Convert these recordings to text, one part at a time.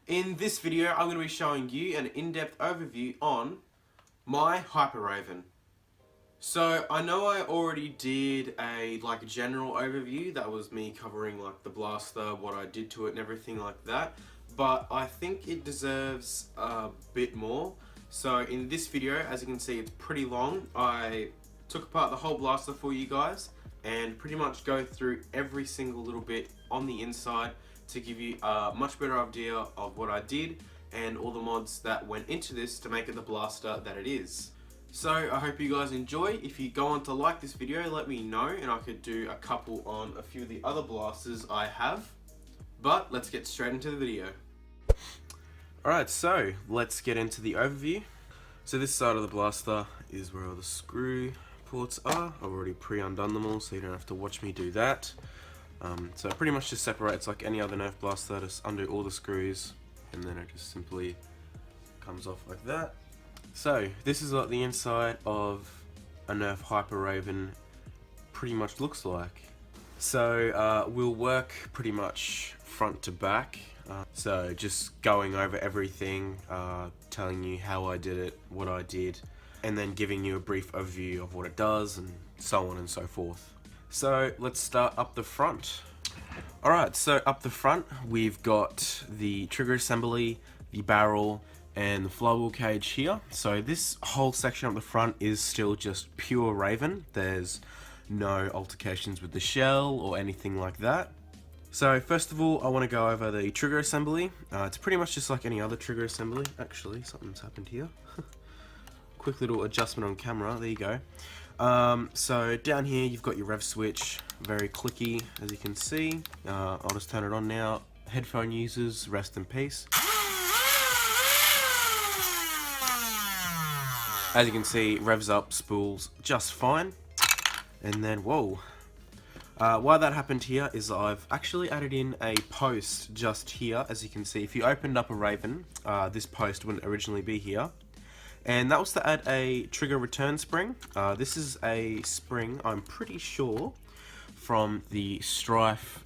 In this video, I'm going to be showing you an in-depth overview on my Hyperayven. So I know I already did a general overview. That was me covering the blaster, what I did to it, and everything like that. But I think it deserves a bit more. So in this video, as you can see, it's pretty long. I took apart the whole blaster for you guys and pretty much go through every single little bit on the inside to give you a much better idea of what I did and all the mods that went into this to make it the blaster that it is. So I hope you guys enjoy. If you go on to like this video, let me know and I could do a couple on a few of the other blasters I have. But let's get straight into the video. Alright, so let's get into the overview. So this side of the blaster is where all the screw ports are. I've already pre-undone them all, so you don't have to watch me do that. So it pretty much just separates like any other Nerf blaster, just undo all the screws, and then it just simply comes off like that. So this is what the inside of a Nerf Hyperayven pretty much looks like. So we'll work pretty much front to back. So just going over everything, telling you how I did it, what I did, and then giving you a brief overview of what it does and so on and so forth. So let's start up the front. Alright, so up the front we've got the trigger assembly, the barrel, and the flywheel cage here. So this whole section up the front is still just pure Raven. There's no altercations with the shell or anything like that. So first of all, I want to go over the trigger assembly. It's pretty much just like any other trigger assembly. Actually, something's happened here. Quick little adjustment on camera, there you go. So down here you've got your rev switch, very clicky as you can see. I'll just turn it on now. Headphone users, rest in peace. As you can see, revs up, spools just fine. And then, whoa. Why that happened here is I've actually added in a post just here. As you can see, if you opened up a Raven, this post wouldn't originally be here. And that was to add a trigger return spring. This is a spring, I'm pretty sure, from the Strife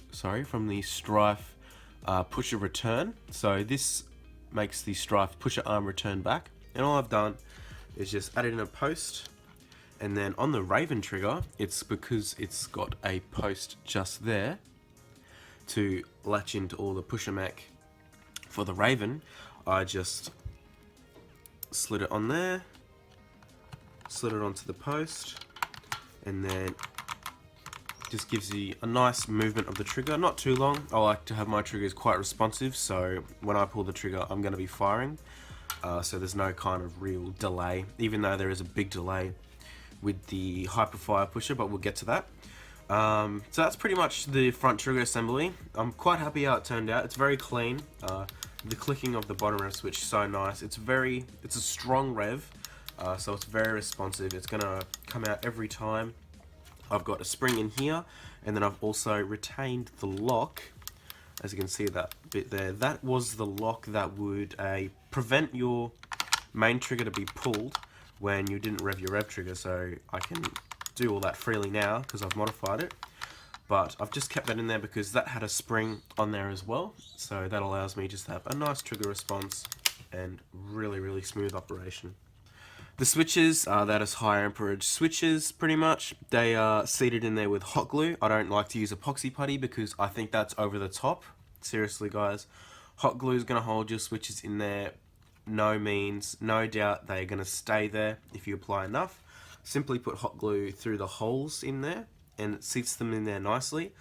pusher return. So this makes the Strife pusher arm return back. And all I've done is just added in a post. And then on the Raven trigger, it's because it's got a post just there to latch into all the pusher mech for the Raven. I just slid it on there, slid it onto the post, and then just gives you a nice movement of the trigger. Not too long. I like to have my triggers quite responsive, so when I pull the trigger I'm going to be firing, so there's no kind of real delay, even though there is a big delay with the Hyperfire pusher, but we'll get to that. So that's pretty much the front trigger assembly. I'm quite happy how it turned out. It's very clean. The clicking of the bottom rev switch is so nice. It's a strong rev, so it's very responsive. It's gonna come out every time. I've got a spring in here, and then I've also retained the lock. As you can see that bit there, that was the lock that would prevent your main trigger to be pulled when you didn't rev your rev trigger. So I can do all that freely now because I've modified it. But I've just kept that in there because that had a spring on there as well. So that allows me just to have a nice trigger response and really smooth operation. The switches, that is high amperage switches pretty much. They are seated in there with hot glue. I don't like to use epoxy putty because I think that's over the top. Seriously guys, hot glue is going to hold your switches in there. No doubt they're going to stay there if you apply enough. Simply put hot glue through the holes in there and it seats them in there nicely.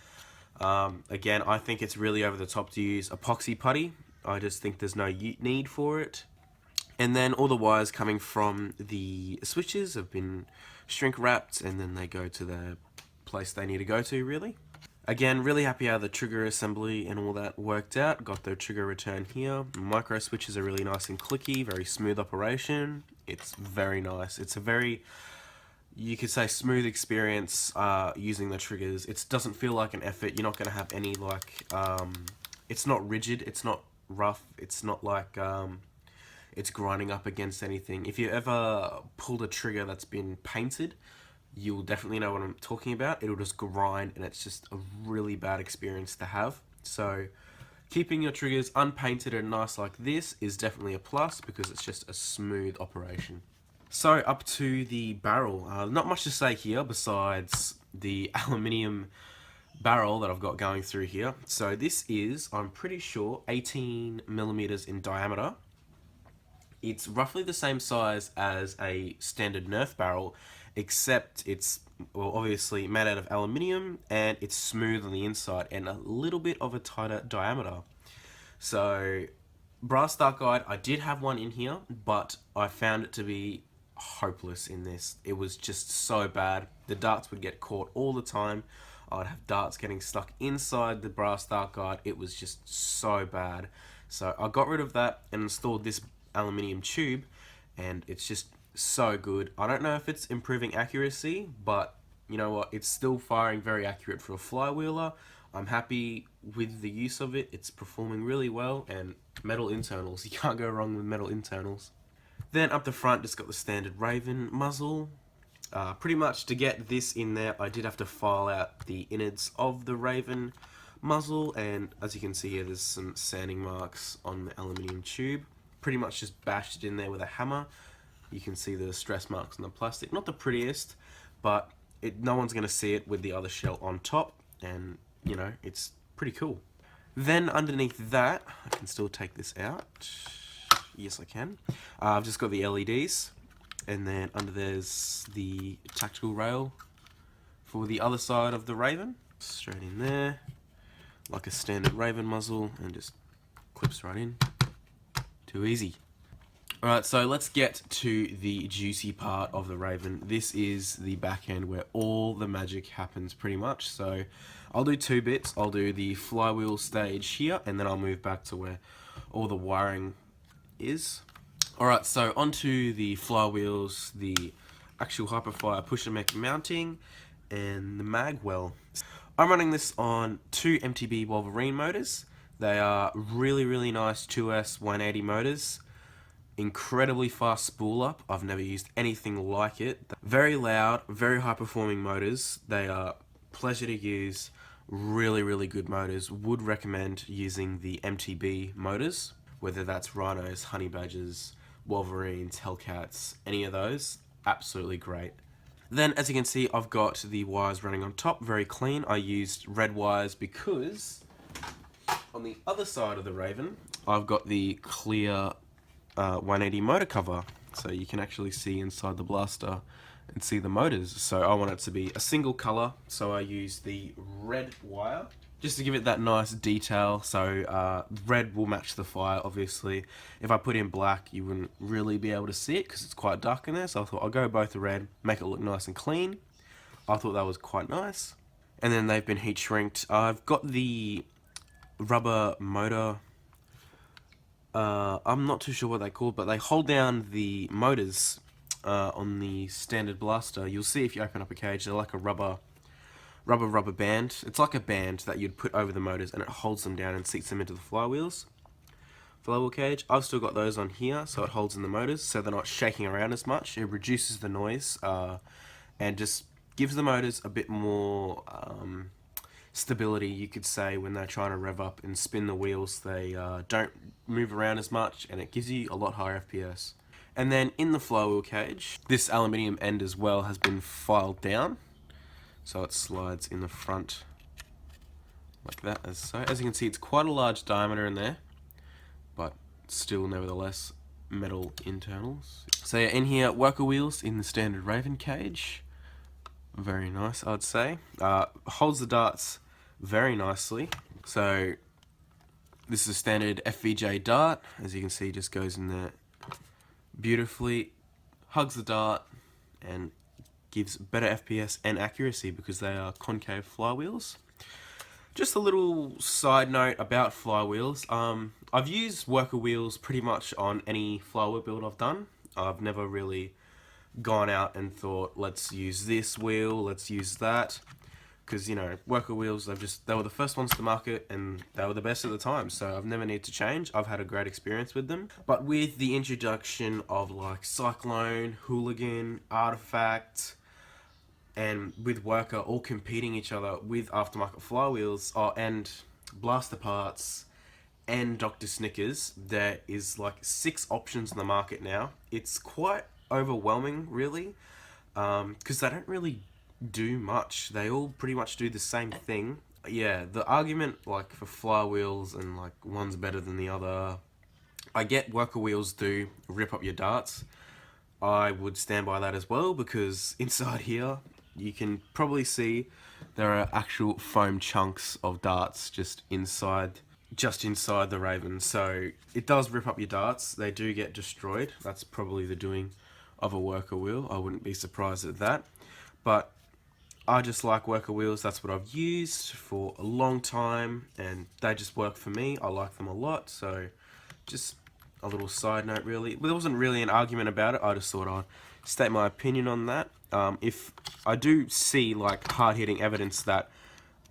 Again, I think it's really over the top to use epoxy putty. I just think there's no need for it. And then all the wires coming from the switches have been shrink wrapped and then they go to the place they need to go to, really. Again, really happy how the trigger assembly and all that worked out. Got the trigger return here. Micro switches are really nice and clicky, very smooth operation. It's very nice. It's a very, you could say, smooth experience using the triggers. It doesn't feel like an effort. You're not going to have any it's not rigid, it's not rough, it's not like it's grinding up against anything. If you ever pulled a trigger that's been painted, you'll definitely know what I'm talking about. It'll just grind and it's just a really bad experience to have. So Keeping your triggers unpainted and nice like this is definitely a plus because it's just a smooth operation. So up to the barrel. Not much to say here besides the aluminium barrel that I've got going through here. So this is, I'm pretty sure, 18 millimeters in diameter. It's roughly the same size as a standard Nerf barrel, except it's, well, obviously made out of aluminium and it's smooth on the inside and a little bit of a tighter diameter. So brass dart guide, I did have one in here, but I found it to be hopeless in this. It was just so bad. The darts would get caught all the time. I'd have darts getting stuck inside the brass dart guide. It was just so bad. So I got rid of that and installed this aluminium tube, and it's just so good. I don't know if it's improving accuracy, but you know what, it's still firing very accurate for a flywheeler. I'm happy with the use of it. It's performing really well, and metal internals, you can't go wrong with metal internals. Then up the front, just got the standard Raven muzzle. Pretty much to get this in there, I did have to file out the innards of the Raven muzzle, and as you can see here, there's some sanding marks on the aluminium tube. Pretty much just bashed it in there with a hammer. You can see the stress marks on the plastic. Not the prettiest, but no one's going to see it with the other shell on top, and you know, it's pretty cool. Then underneath that, I can still take this out. Yes, I can. I've just got the LEDs, and then under there's the tactical rail for the other side of the Raven. Straight in there, like a standard Raven muzzle, and just clips right in. Too easy. Alright, so let's get to the juicy part of the Raven. This is the back end where all the magic happens pretty much. So I'll do two bits. I'll do the flywheel stage here, and then I'll move back to where all the wiring is. Alright, so onto the flywheels, the actual Hyperfire pusher mech mounting, and the Magwell. I'm running this on two MTB Wolverine motors. They are really nice 2S 180 motors. Incredibly fast spool up. I've never used anything like it. Very loud, very high performing motors. They are pleasure to use. Really good motors. Would recommend using the MTB motors, whether that's Rhinos, Honey Badgers, Wolverines, Hellcats, any of those. Absolutely great. Then, as you can see, I've got the wires running on top, very clean. I used red wires because on the other side of the Raven, I've got the clear 180 motor cover, so you can actually see inside the blaster and see the motors. So I want it to be a single color, so I use the red wire just to give it that nice detail. So red will match the fire, obviously. If I put in black, you wouldn't really be able to see it because it's quite dark in there, so I thought I'll go both red, make it look nice and clean. I thought that was quite nice. And then they've been heat shrinked. I've got the rubber motor, I'm not too sure what they're called, but they hold down the motors on the standard blaster. You'll see if you open up a cage, they're like a rubber band. It's like a band that you'd put over the motors, and it holds them down and seats them into the flywheel cage. I've still got those on here, so it holds in the motors, so they're not shaking around as much. It reduces the noise and just gives the motors a bit more stability, you could say. When they're trying to rev up and spin the wheels, they don't move around as much, and it gives you a lot higher FPS. And then in the flywheel cage, this aluminium end as well has been filed down, so it slides in the front like that. As you can see, it's quite a large diameter in there, but still nevertheless metal internals. So yeah, in here, worker wheels in the standard Raven cage. Very nice, I'd say. Holds the darts very nicely. So this is a standard FVJ dart. As you can see, just goes in there beautifully, hugs the dart, and gives better FPS and accuracy because they are concave flywheels. Just a little side note about flywheels. I've used worker wheels pretty much on any flywheel build I've done. I've never really gone out and thought, let's use this wheel, let's use that, because you know, worker wheels, they were the first ones to market and they were the best at the time, so I've never needed to change. I've had a great experience with them. But with the introduction of like Cyclone, Hooligan, Artifact, and with worker all competing each other with aftermarket flywheels and blaster parts and Dr. Snickers, there is like 6 options in the market now. It's quite overwhelming, really, because they don't really do much. They all pretty much do the same thing. Yeah, the argument like for flywheels and like one's better than the other, I get worker wheels do rip up your darts. I would stand by that as well, because inside here you can probably see there are actual foam chunks of darts just inside the Raven. So it does rip up your darts. They do get destroyed. That's probably the doing of a worker wheel. I wouldn't be surprised at that. But I just like worker wheels. That's what I've used for a long time, and they just work for me. I like them a lot. So just a little side note, really. There wasn't really an argument about it. I just thought I'd state my opinion on that. If I do see like hard-hitting evidence that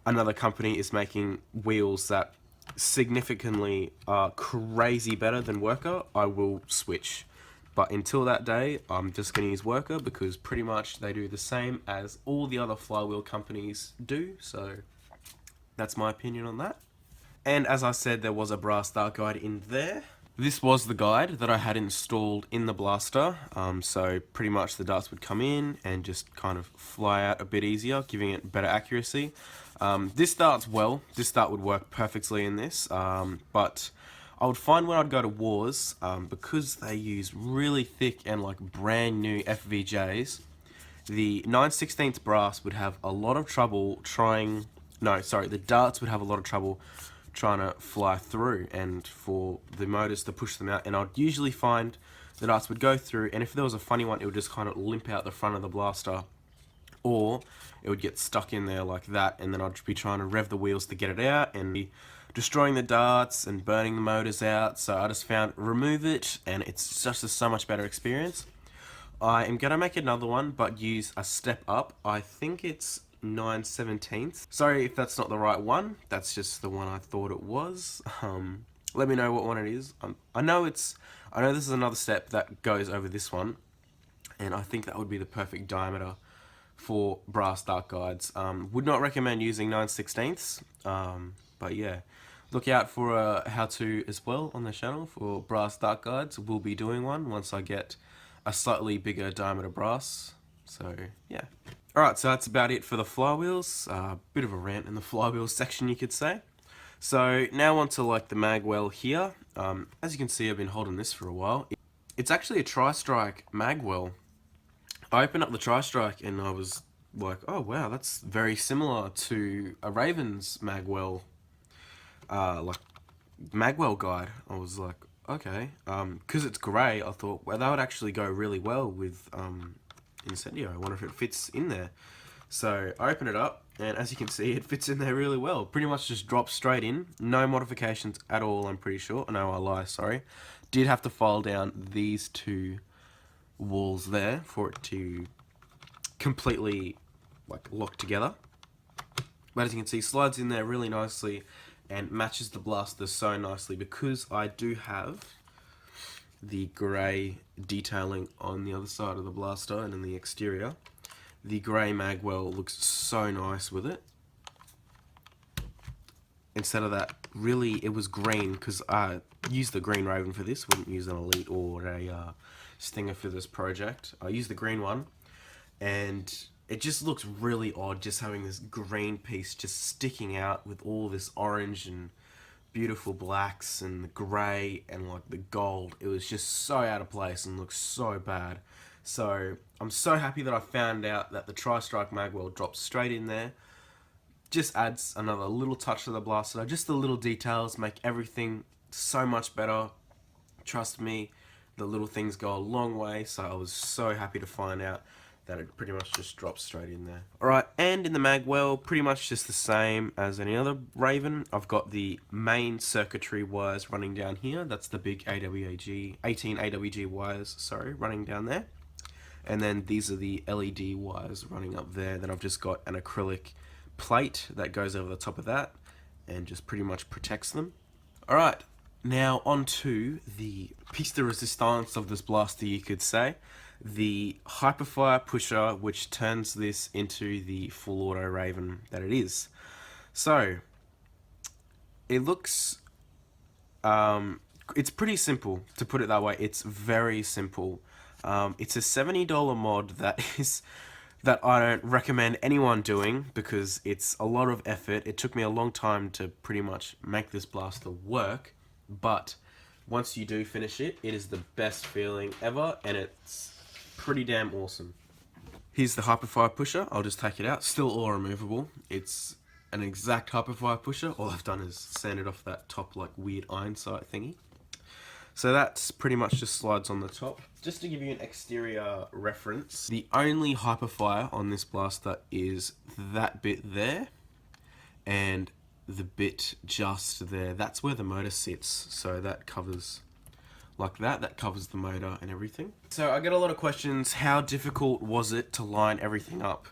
another company is making wheels that significantly are crazy better than worker, I will switch. But until that day, I'm just going to use worker, because pretty much they do the same as all the other flywheel companies do. So that's my opinion on that. And as I said, there was a brass dart guide in there. This was the guide that I had installed in the blaster, so pretty much the darts would come in and just kind of fly out a bit easier, giving it better accuracy. This dart would work perfectly in this, but I would find when I'd go to wars, because they use really thick and like brand new FVJs, the 9/16 brass would have a lot of trouble the darts would have a lot of trouble trying to fly through, and for the motors to push them out. And I'd usually find the darts would go through, and if there was a funny one, it would just kind of limp out the front of the blaster, or it would get stuck in there like that, and then I'd be trying to rev the wheels to get it out and be destroying the darts and burning the motors out. So I just found remove it, and it's just a so much better experience. I am going to make another one, but use a step up. I think it's 9/17. Sorry if that's not the right one. That's just the one I thought it was. Let me know what one it is. I know this is another step that goes over this one, and I think that would be the perfect diameter for brass dart guides. Would not recommend using 9/16. But yeah, look out for a how-to as well on the channel for brass dart guides. We'll be doing one once I get a slightly bigger diameter brass. So yeah. Alright, so that's about it for the flywheels. Bit of a rant in the flywheels section, you could say. So now onto like the Magwell here. As you can see, I've been holding this for a while. It's actually a tri-strike Magwell. I opened up the tri-strike and I was like, oh wow, that's very similar to a Raven's Magwell, like Magwell guide. I was like, okay, because it's grey, I thought, well, that would actually go really well with Incendio. I wonder if it fits in there. So I open it up, and as you can see, it fits in there really well. Pretty much just drops straight in. No modifications at all, I'm pretty sure. No, I lie, sorry. Did have to file down these 2 walls there for it to completely like lock together. But as you can see, slides in there really nicely and matches the blaster so nicely, because I do have the grey detailing on the other side of the blaster and in the exterior. The grey Magwell looks so nice with it. Instead of that, really, it was green, because I used the green Raven for this. Wouldn't use an Elite or a Stinger for this project. I used the green one, and it just looks really odd just having this green piece just sticking out with all this orange and beautiful blacks and the grey and like the gold. It was just so out of place and looks so bad. So I'm so happy that I found out that the Tri-Strike Magwell drops straight in there. Just adds another little touch to the blaster. Just the little details make everything so much better. Trust me, the little things go a long way. So I was so happy to find out that it pretty much just drops straight in there. Alright, and in the Magwell, pretty much just the same as any other Raven. I've got the main circuitry wires running down here. That's the big 18 AWG wires, sorry, running down there. And then these are the LED wires running up there. Then I've just got an acrylic plate that goes over the top of that and just pretty much protects them. Alright, now on to the piece de resistance of this blaster, you could say. The Hyperfire pusher, which turns this into the full auto Raven that it is. So, it looks It's pretty simple, to put it that way. It's very simple. It's a $70 mod that I don't recommend anyone doing because it's a lot of effort. It took me a long time to pretty much make this blaster work, but once you do finish it, it is the best feeling ever, and it's pretty damn awesome. Here's the Hyperfire pusher. I'll just take it out. Still all removable. It's an exact Hyperfire pusher. All I've done is sanded off that top like weird iron sight thingy. So that's pretty much just slides on the top. Just to give you an exterior reference, the only Hyperfire on this blaster is that bit there and the bit just there. That's where the motor sits, so that covers like that covers the motor and everything. So I get a lot of questions, how difficult was it to line everything up?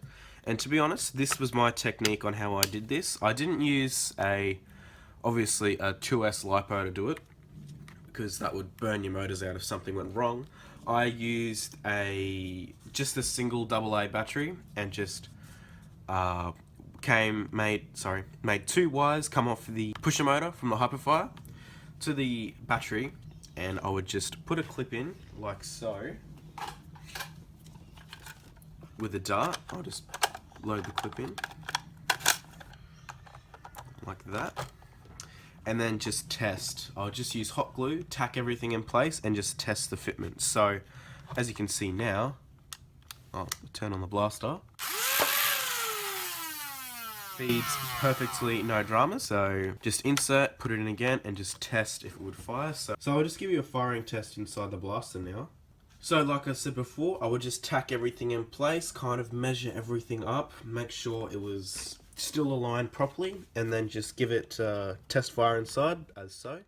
And to be honest, this was my technique on how I did this. I didn't use obviously a 2S LiPo to do it, because that would burn your motors out if something went wrong. I used just a single AA battery and just made 2 wires come off the pusher motor from the Hyperfire to the battery, and I would just put a clip in like so with a dart. I'll just load the clip in like that. And then just test. I'll just use hot glue, tack everything in place, and just test the fitment. So, as you can see now, I'll turn on the blaster. Feeds perfectly, no drama. So, just insert, put it in again, and just test if it would fire. So I'll just give you a firing test inside the blaster now. So, like I said before, I would just tack everything in place, kind of measure everything up, make sure it was still aligned properly, and then just give it test fire inside, as so.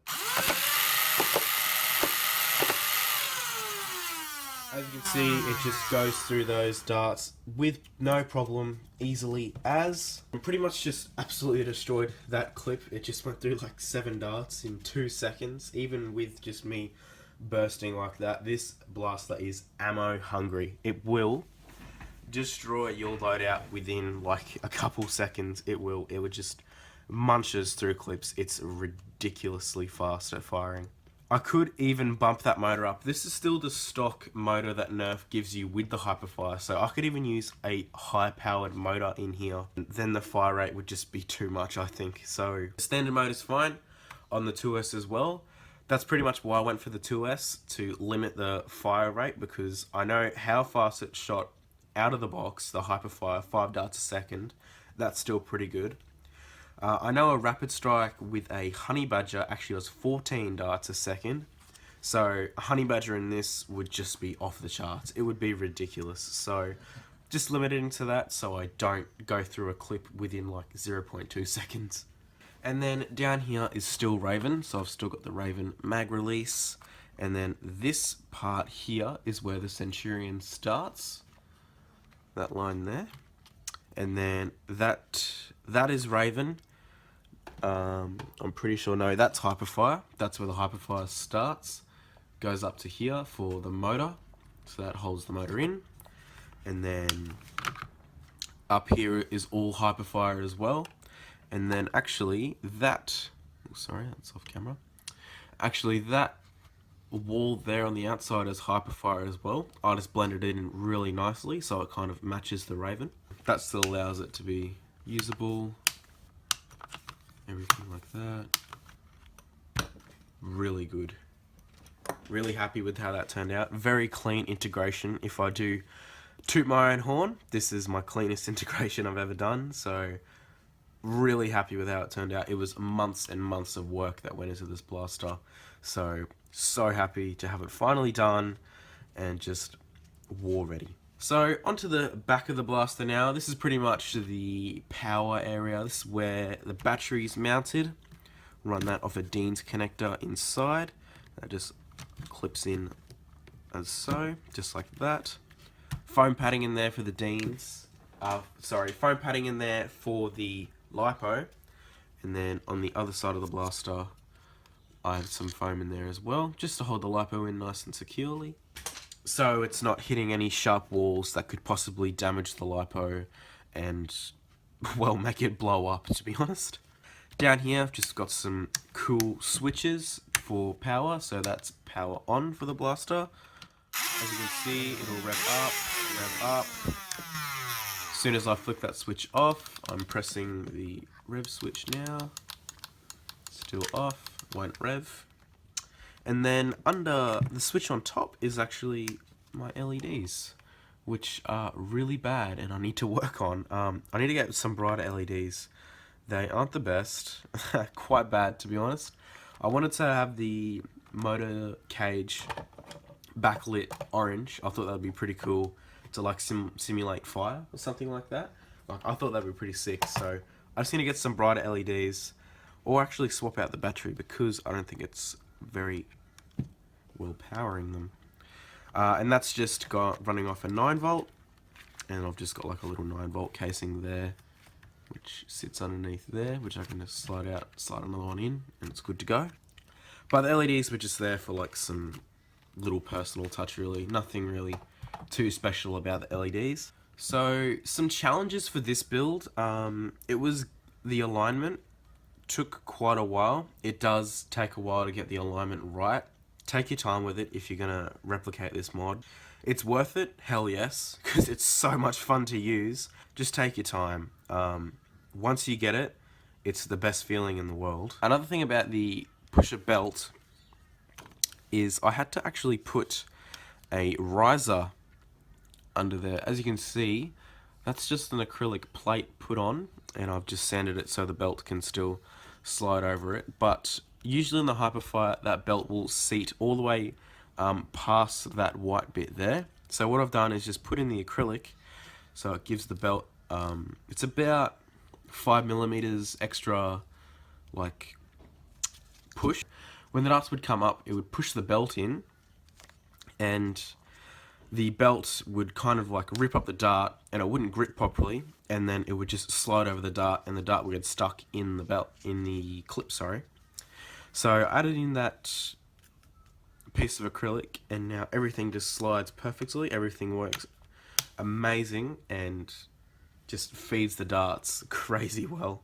As you can see, it just goes through those darts with no problem, easily as. I pretty much just absolutely destroyed that clip. It just went through like 7 darts in 2 seconds, even with just me bursting like that. This blaster is ammo hungry. It will destroy your loadout within like a couple seconds. It would just munches through clips. It's ridiculously fast at firing. I could even bump that motor up. This is still the stock motor that Nerf gives you with the Hyperfire, so I could even use a high powered motor in here. Then the fire rate would just be too much, I think. So the standard mode is fine on the 2S as well. That's pretty much why I went for the 2S, to limit the fire rate, because I know how fast it shot out of the box, the Hyperfire, 5 darts a second. That's still pretty good. I know a Rapid Strike with a Honey Badger actually does 14 darts a second. So a Honey Badger in this would just be off the charts. It would be ridiculous. So just limiting to that so I don't go through a clip within like 0.2 seconds. And then down here is still Raven. So I've still got the Raven mag release. And then this part here is where the Centurion starts. That line there. And then that is Raven. I'm pretty sure, no, that's Hyperfire. That's where the Hyperfire starts. Goes up to here for the motor. So that holds the motor in. And then up here is all Hyperfire as well. And then actually that, sorry, that's off camera. Actually that wall there on the outside is Hyperfire as well. I just blended it in really nicely so it kind of matches the Raven. That still allows it to be usable. Everything like that. Really good. Really happy with how that turned out. Very clean integration. If I do toot my own horn, this is my cleanest integration I've ever done. So really happy with how it turned out. It was months and months of work that went into this blaster. So happy to have it finally done and just war ready. So onto the back of the blaster now. This is pretty much the power area. This is where the battery's mounted. Run that off a Dean's connector inside. That just clips in as so, just like that. Foam padding in there for the Deans. Foam padding in there for the LiPo. And then on the other side of the blaster, I have some foam in there as well, just to hold the LiPo in nice and securely. So it's not hitting any sharp walls that could possibly damage the LiPo and, well, make it blow up, to be honest. Down here, I've just got some cool switches for power, so that's power on for the blaster. As you can see, it'll rev up. As soon as I flick that switch off, I'm pressing the rev switch now. Still off, won't rev. And then under the switch on top is actually my LEDs, which are really bad and I need to work on. I need to get some brighter LEDs. They aren't the best, quite bad to be honest. I wanted to have the motor cage backlit orange. I thought that would be pretty cool to like simulate fire or something like that. Like I thought that would be pretty sick, so I just need to get some brighter LEDs or actually swap out the battery because I don't think it's very well powering them. And that's just running off a 9V, and I've just got like a little 9V casing there which sits underneath there, which I can just slide another one in, and it's good to go. But the LEDs were just there for like some little personal touch really, nothing really too special about the LEDs. So some challenges for this build, it was the alignment, took quite a while. It does take a while to get the alignment right. Take your time with it if you're gonna replicate this mod. It's worth it, hell yes, because it's so much fun to use. Just take your time. Once you get it, it's the best feeling in the world. Another thing about the pusher belt is I had to actually put a riser under there. As you can see, that's just an acrylic plate put on, and I've just sanded it so the belt can still slide over it. But usually in the Hyperfire, that belt will seat all the way past that white bit there. So what I've done is just put in the acrylic, so it gives the belt, it's about 5mm extra, like, push. When the darts would come up, it would push the belt in, and the belt would kind of like rip up the dart, and it wouldn't grip properly, and then it would just slide over the dart, and the dart would get stuck in the belt, in the clip, sorry. So I added in that piece of acrylic, and now everything just slides perfectly. Everything works amazing and just feeds the darts crazy well.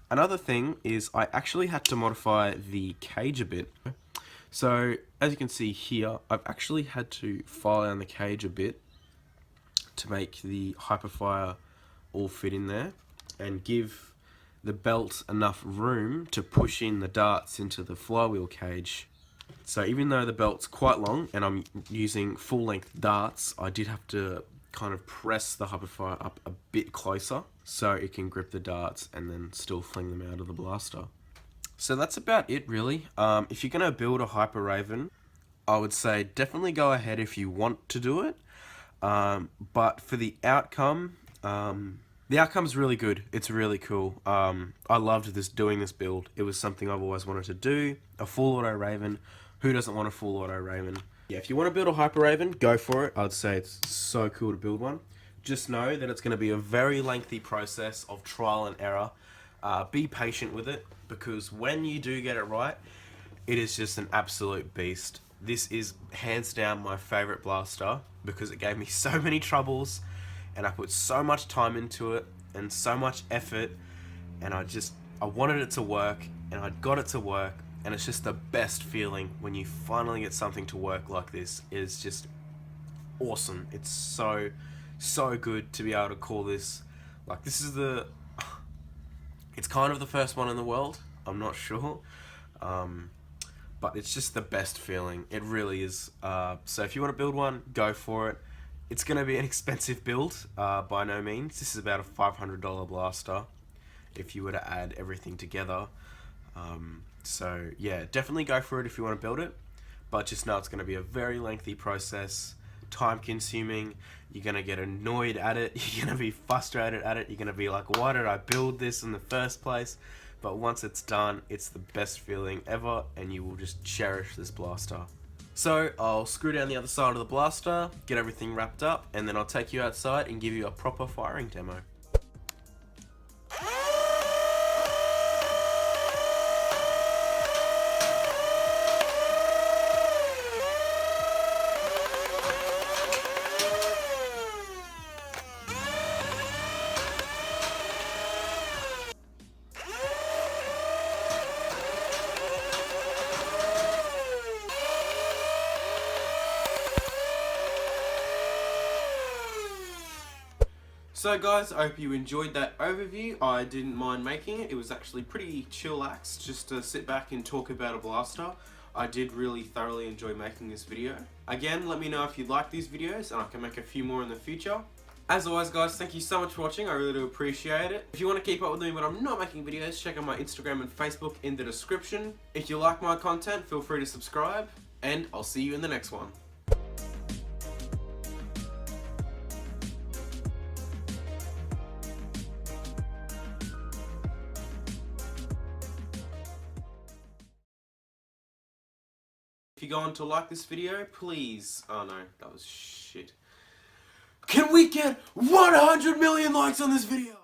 Another thing is I actually had to modify the cage a bit. So as you can see here, I've actually had to file down the cage a bit to make the Hyperfire all fit in there and give the belt enough room to push in the darts into the flywheel cage. So even though the belt's quite long and I'm using full length darts, I did have to kind of press the Hyperfire up a bit closer so it can grip the darts and then still fling them out of the blaster. So that's about it really. If you're going to build a Hyperayven, I would say definitely go ahead if you want to do it. But for the outcome, the outcome's really good. It's really cool. I loved doing this build. It was something I've always wanted to do. A full auto Raven. Who doesn't want a full auto Raven? Yeah, if you want to build a Hyperayven, go for it. I'd say it's so cool to build one. Just know that it's going to be a very lengthy process of trial and error. Be patient with it, because when you do get it right, it is just an absolute beast. This is hands down my favorite blaster because it gave me so many troubles, and I put so much time into it and so much effort, and I wanted it to work, and I got it to work, and it's just the best feeling when you finally get something to work like this. It is just awesome. It's so good to be able to call this, like, this is it's kind of the first one in the world, I'm not sure, but it's just the best feeling. It really is. So if you want to build one, go for it. It's going to be an expensive build, by no means. This is about a $500 blaster if you were to add everything together. So yeah, definitely go for it if you want to build it, but just know it's going to be a very lengthy process, time consuming. You're going to get annoyed at it, you're going to be frustrated at it, you're going to be like, why did I build this in the first place? But once it's done, it's the best feeling ever, and you will just cherish this blaster. So I'll screw down the other side of the blaster, get everything wrapped up, and then I'll take you outside and give you a proper firing demo. So guys, I hope you enjoyed that overview. I didn't mind making it. It was actually pretty chillax just to sit back and talk about a blaster. I did really thoroughly enjoy making this video. Again, let me know if you like these videos and I can make a few more in the future. As always guys, thank you so much for watching, I really do appreciate it. If you want to keep up with me when I'm not making videos, check out my Instagram and Facebook in the description. If you like my content, feel free to subscribe, and I'll see you in the next one. If you're going to like this video, please... Oh no, that was shit. Can we get 100 million likes on this video?